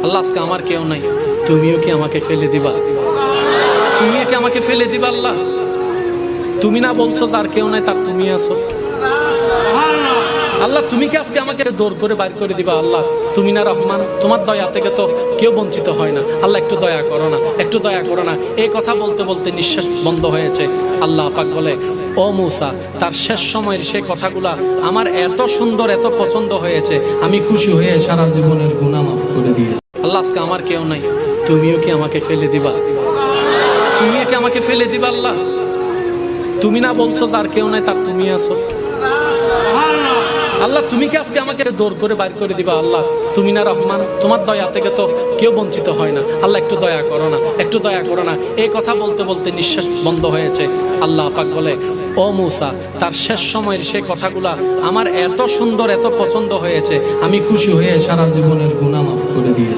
আল্লাহ আজকে আমার কেউ নাই, তুমিও কি আমাকে ফেলে দিবা? তুমিও কি আমাকে ফেলে দিবা? আল্লাহ তুমি না বলছো যার কেউ নাই তার তুমি আছো। আল্লাহ তুমি কি আজকে আমাকে দৌড় করে বাইর করে দিবা? আল্লাহ তুমি না রহমান, তোমার দয়া থেকে তো কেউ বঞ্চিত হয় না। আল্লাহ একটু দয়া করো না, একটু দয়া করো না। এই কথা বলতে বলতে নিঃশ্বাস বন্ধ হয়েছে। আল্লাহ পাক বলে, ও মূসা, তার শেষ সময়ের সেই কথাগুলা আমার এত সুন্দর, এত পছন্দ হয়েছে, আমি খুশি হয়ে সারা জীবনের গুনাহ মাফ করে দিয়ে। আল্লাহ আজকে আমার কেউ নাই, তুমিও কি আমাকে ফেলে দিবা? তুমিও কি আমাকে ফেলে দিবা? আল্লাহ তুমি না বলছো যার কেউ নাই তার তুমি আছো। আল্লাহ তুমি কি আজকে আমাকে দৌড় করে বাইর করে দিবা? আল্লাহ তুমি না রহমান, তোমার দয়া থেকে তো কেউ বঞ্চিত হয় না। আল্লাহ একটু দয়া করো না, একটু দয়া করো না। এই কথা বলতে বলতে নিঃশ্বাস বন্ধ হয়েছে। আল্লাহ পাক বলে, ও মূসা, তার শেষ সময়ের সেই কথাগুলা আমার এত সুন্দর, এত পছন্দ হয়েছে, আমি খুশি হয়ে সারা জীবনের গুনাহ মাফ করে দিয়ে।